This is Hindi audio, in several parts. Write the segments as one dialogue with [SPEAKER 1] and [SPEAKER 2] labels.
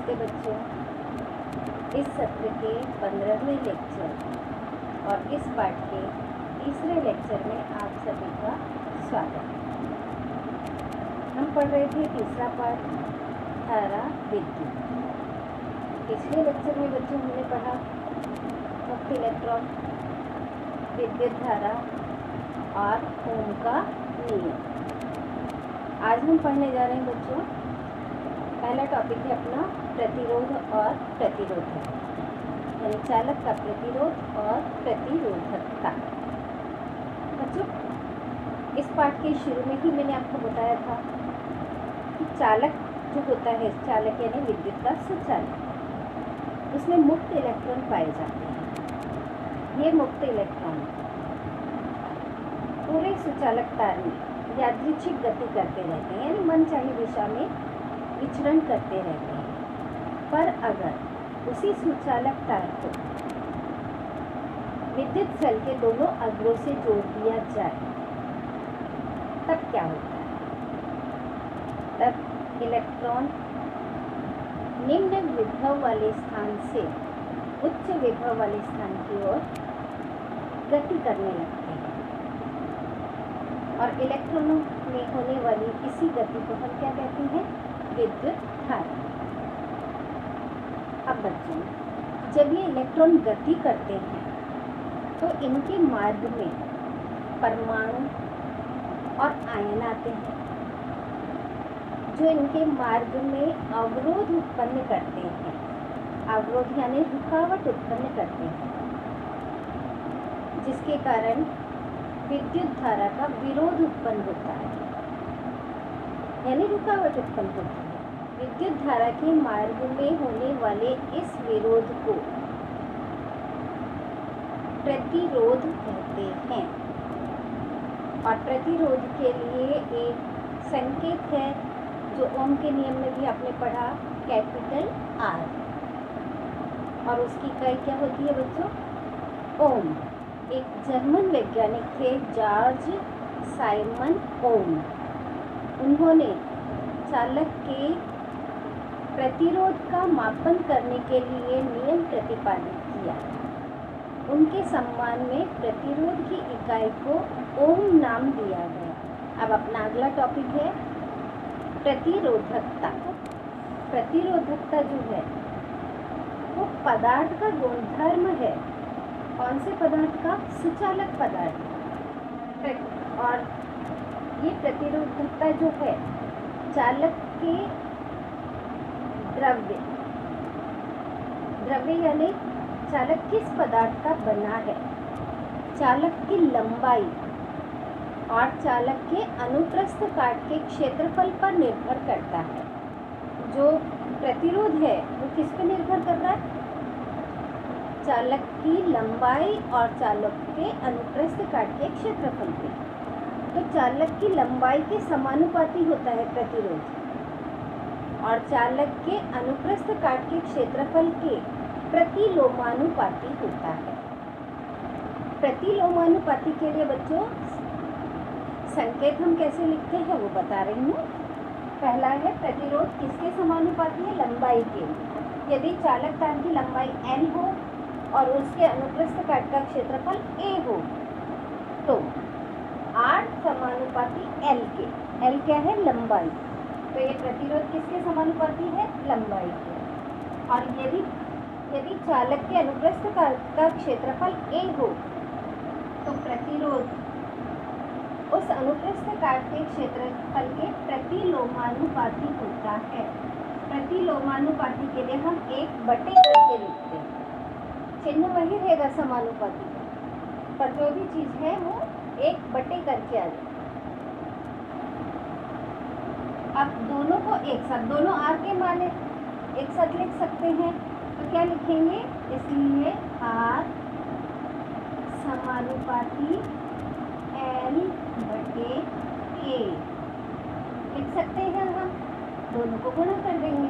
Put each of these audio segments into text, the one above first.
[SPEAKER 1] नमस्ते बच्चों, इस सत्र के 15वें लेक्चर और इस पाठ के तीसरे लेक्चर में आप सभी का स्वागत है। हम पढ़ रहे थे तीसरा पाठ धारा विद्युत। पिछले लेक्चर में बच्चों हमने पढ़ा मुक्त इलेक्ट्रॉन, विद्युत धारा और ओम का नियम। आज हम पढ़ने जा रहे हैं बच्चों, पहला टॉपिक है अपना प्रतिरोध और प्रतिरोधक, यानी चालक का प्रतिरोध और प्रतिरोधकता। बच्चों, इस पाठ के शुरू में ही मैंने आपको बताया था कि चालक जो होता है, चालक यानी विद्युत का सुचालक, उसमें मुक्त इलेक्ट्रॉन पाए जाते हैं। ये मुक्त इलेक्ट्रॉन पूरे सुचालक तार में यादृच्छिक गति करते रहते हैं, यानी मनचाही दिशा में विचरण करते रहते हैं। पर अगर उसी सुचालक तार को विद्युत सेल के दोनों अग्रों से जोड़ दिया जाए, तब क्या होता है? तब इलेक्ट्रॉन निम्न विभव वाले स्थान से उच्च विभव वाले स्थान की ओर गति करने लगते हैं और इलेक्ट्रॉनों में होने वाली इसी गति को हम क्या कहते हैं? विद्युत धारा। अब बच्चों, जब ये इलेक्ट्रॉन गति करते हैं तो इनके मार्ग में परमाणु और आयन आते हैं, जो इनके मार्ग में अवरोध उत्पन्न करते हैं। अवरोध यानी रुकावट उत्पन्न करते हैं, जिसके कारण विद्युत धारा का विरोध उत्पन्न होता है, यानी रुकावट उत्पन्न होती है। विद्युत धारा के मार्ग में होने वाले इस विरोध को प्रतिरोध कहते हैं। और प्रतिरोध के लिए एक संकेत है जो ओम के नियम में भी आपने पढ़ा, कैपिटल R, और उसकी इकाई क्या होती है बच्चों? ओम। एक जर्मन वैज्ञानिक थे, जॉर्ज साइमन ओम। उन्होंने चालक के प्रतिरोध का मापन करने के लिए नियम प्रतिपादित किया। उनके सम्मान में प्रतिरोध की इकाई को ओम नाम दिया गया। अब अपना अगला टॉपिक है प्रतिरोधकता। प्रतिरोधकता जो है वो पदार्थ का गुणधर्म है। कौन से पदार्थ का? सुचालक पदार्थ। और ये प्रतिरोधकता जो है चालक के द्रव्य यानी चालक किस पदार्थ का बना है, चालक की लंबाई और चालक के अनुप्रस्थ काट के क्षेत्रफल पर निर्भर करता है। जो प्रतिरोध है वो किस पे निर्भर कर रहा है? चालक की लंबाई और चालक के अनुप्रस्थ काट के क्षेत्रफल पे। तो चालक की लंबाई के समानुपाती होता है प्रतिरोध, और चालक के अनुप्रस्थ काट के क्षेत्रफल के प्रतिलोमानुपाती होता है। प्रतिलोमानुपाती के लिए बच्चों संकेत हम कैसे लिखते हैं वो बता रही हूँ। पहला है प्रतिरोध किसके समानुपाती है? लंबाई के। यदि चालक तार की लंबाई n हो और उसके अनुप्रस्थ काट का क्षेत्रफल a हो, तो R समानुपाती L के। L क्या है? लंबाई। तो ये प्रतिरोध किसके समानुपाती है? लंबाई के। और यदि चालक के अनुप्रस्थ का क्षेत्रफल a हो, तो प्रतिरोध उस अनुप्रस्थ काट के क्षेत्रफल के प्रतिलोमानुपाती होता है। प्रतिलोमानुपाती के लिए हम 1/, करके लिखते हैं। चिन्ह वही रहेगा समानुपाती का, पर जो भी चीज़ है वो 1/, करके आ जाए। अब दोनों को एक साथ, दोनों R के मान एक साथ लिख सकते हैं, तो क्या लिखेंगे? इसलिए R समानुपाती L/A लिख सकते हैं। हम दोनों को गुणा कर देंगे।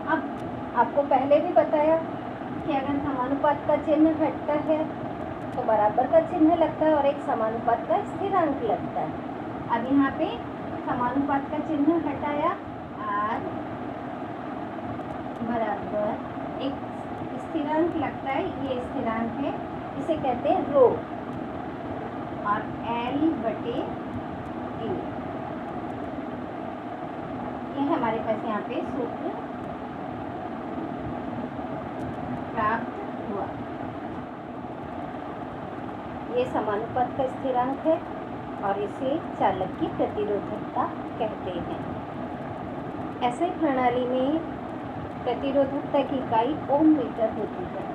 [SPEAKER 1] अब आपको पहले भी बताया कि अगर समानुपात का चिन्ह घटता है तो बराबर का चिन्ह लगता है और एक समानुपात का स्थिरांक लगता है। अब यहाँ पे समानुपात का चिन्ह हटाया, R बराबर एक स्थिरांक लगता है, ये स्थिरांक है, इसे कहते हैं रो, और L/A ये हमारे पास यहाँ पे सूत्र प्राप्त हुआ। ये समानुपात का स्थिरांक है और इसे चालक की प्रतिरोधकता कहते हैं। ऐसे प्रणाली में प्रतिरोधकता की इकाई ओम मीटर होती है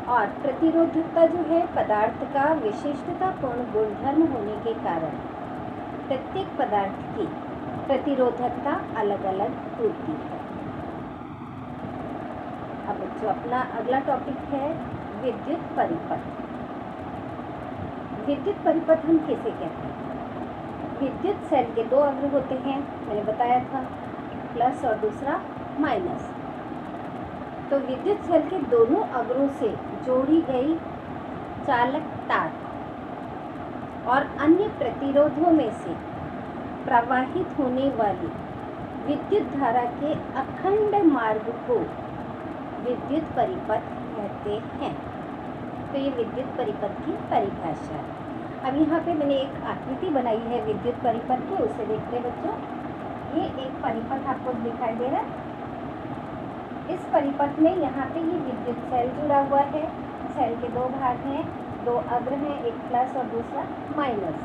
[SPEAKER 1] और प्रतिरोधकता जो है पदार्थ का विशिष्टतापूर्ण गुणधर्म होने के कारण प्रत्येक पदार्थ की प्रतिरोधकता अलग अलग होती है। अब जो अपना अगला टॉपिक है विद्युत परिपथ। विद्युत परिपथ हम किसे कहते हैं? विद्युत सेल के दो अग्र होते हैं, मैंने बताया था, एक प्लस और दूसरा माइनस। तो विद्युत सेल के दोनों अग्रों से जोड़ी गई चालक तार और अन्य प्रतिरोधों में से प्रवाहित होने वाली विद्युत धारा के अखंड मार्ग को विद्युत परिपथ कहते हैं। तो ये विद्युत परिपथ की परिभाषा है। अब यहाँ पे मैंने एक आकृति बनाई है विद्युत परिपथ की, उसे देखते बच्चों। ये एक परिपथ आपको दिखाई दे रहा है। इस परिपथ में यहाँ पे ये विद्युत सेल जुड़ा हुआ है। सेल के दो भाग हैं, दो अग्र हैं, एक प्लस और दूसरा माइनस।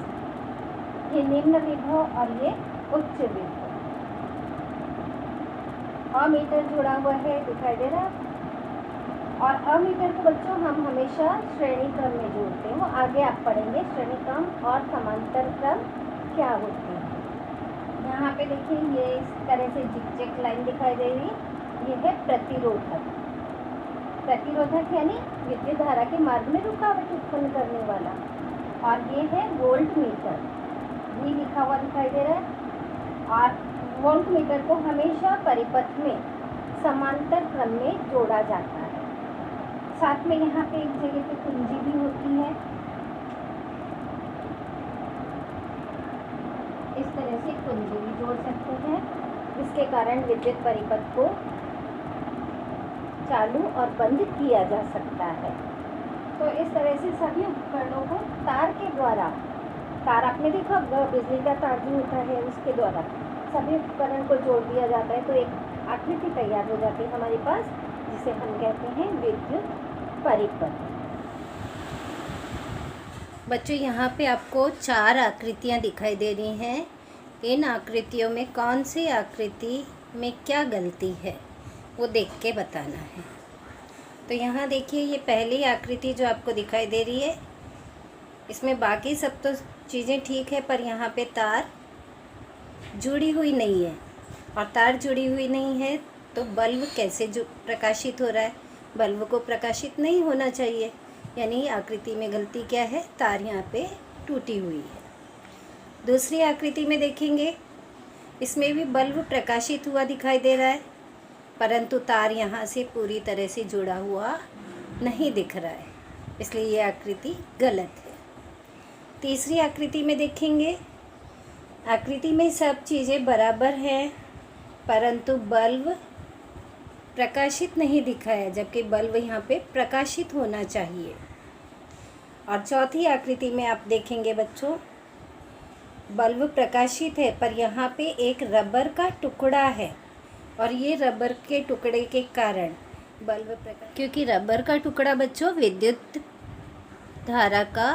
[SPEAKER 1] ये निम्न विभव और ये उच्च विभव। अमीटर जुड़ा हुआ है, दिखाई दे रहा है। और अमीटर को बच्चों हम हमेशा श्रेणी क्रम में जोड़ते हैं, वो आगे आप पढ़ेंगे श्रेणी क्रम और समांतर क्रम क्या होते हैं। यहाँ पे देखिए ये इस तरह से जिग-जैग लाइन दिखाई दे रही है, ये है प्रतिरोधक। प्रतिरोधक यानी विद्युत धारा के मार्ग में रुकावट उत्पन्न करने वाला। और ये है वोल्ट मीटर, ये लिखा हुआ दिखाई दे रहा है। और वोल्ट मीटर को हमेशा परिपथ में समांतर क्रम में जोड़ा जाता है। साथ में यहाँ पे एक जगह पे कुंजी भी होती है। इस तरह से कुंजी भी जोड़ सकते हैं, जिसके कारण विद्युत परिपथ को चालू और बंद किया जा सकता है। तो इस तरह से सभी उपकरणों को तार के द्वारा, तार आपने देखा बिजली का तार जो होता है उसके द्वारा सभी उपकरण को जोड़ दिया जाता है। तो एक आकृति तैयार हो जाती है हमारे पास, जिसे हम कहते हैं विद्युत परिपथ। बच्चों यहाँ पे आपको 4 आकृतियाँ दिखाई दे रही हैं। इन आकृतियों में कौन सी आकृति में क्या गलती है वो देख के बताना है। तो यहाँ देखिए ये पहली आकृति जो आपको दिखाई दे रही है, इसमें बाकी सब तो चीज़ें ठीक है, पर यहाँ पे तार जुड़ी हुई नहीं है। और तार जुड़ी हुई नहीं है तो बल्ब कैसे प्रकाशित हो रहा है? बल्ब को प्रकाशित नहीं होना चाहिए, यानी आकृति में गलती क्या है? तार यहाँ पे टूटी हुई है। दूसरी आकृति में देखेंगे, इसमें भी बल्ब प्रकाशित हुआ दिखाई दे रहा है, परंतु तार यहाँ से पूरी तरह से जुड़ा हुआ नहीं दिख रहा है, इसलिए ये आकृति गलत है। तीसरी आकृति में देखेंगे, आकृति में सब चीज़ें बराबर हैं, परंतु बल्ब प्रकाशित नहीं दिखा है, जबकि बल्ब यहाँ पे प्रकाशित होना चाहिए। और चौथी आकृति में आप देखेंगे बच्चों, बल्ब प्रकाशित है, पर यहाँ पे एक रबर का टुकड़ा है और ये रबर के टुकड़े के कारण बल्ब प्रकाश, क्योंकि रबर का टुकड़ा बच्चों विद्युत धारा का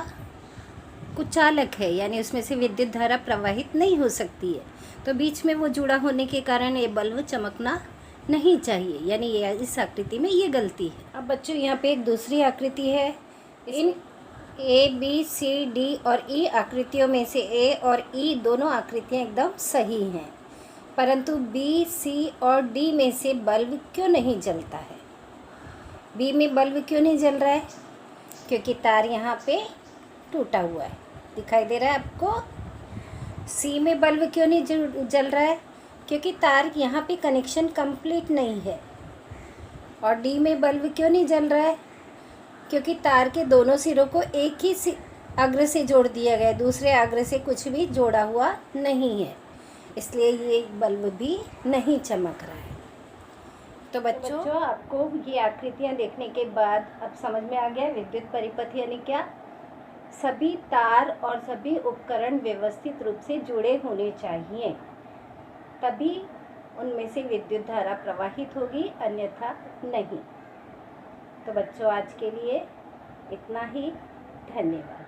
[SPEAKER 1] कुचालक है, यानी उसमें से विद्युत धारा प्रवाहित नहीं हो सकती है। तो बीच में वो जुड़ा होने के कारण ये बल्ब चमकना नहीं चाहिए, यानी ये इस आकृति में ये गलती है। अब बच्चों यहाँ पे एक दूसरी आकृति है। इन ए बी सी डी और ई आकृतियों में से ए और ई दोनों आकृतियाँ एकदम सही हैं, परंतु बी सी और डी में से बल्ब क्यों नहीं जलता है? बी में बल्ब क्यों नहीं जल रहा है? क्योंकि तार यहाँ पे टूटा हुआ है, दिखाई दे रहा है आपको। सी में बल्ब क्यों नहीं जल रहा है? क्योंकि तार यहाँ पे कनेक्शन कंप्लीट नहीं है। और डी में बल्ब क्यों नहीं जल रहा है? क्योंकि तार के दोनों सिरों को एक ही अग्र से जोड़ दिया गया है, दूसरे अग्र से कुछ भी जोड़ा हुआ नहीं है, इसलिए ये बल्ब भी नहीं चमक रहा है।
[SPEAKER 2] तो बच्चों
[SPEAKER 1] आपको ये आकृतियाँ देखने के बाद अब समझ में आ गया विद्युत परिपथ यानी क्या। सभी तार और सभी उपकरण व्यवस्थित रूप से जुड़े होने चाहिए, तभी उनमें से विद्युत धारा प्रवाहित होगी, अन्यथा नहीं। तो बच्चों आज के लिए इतना ही। धन्यवाद।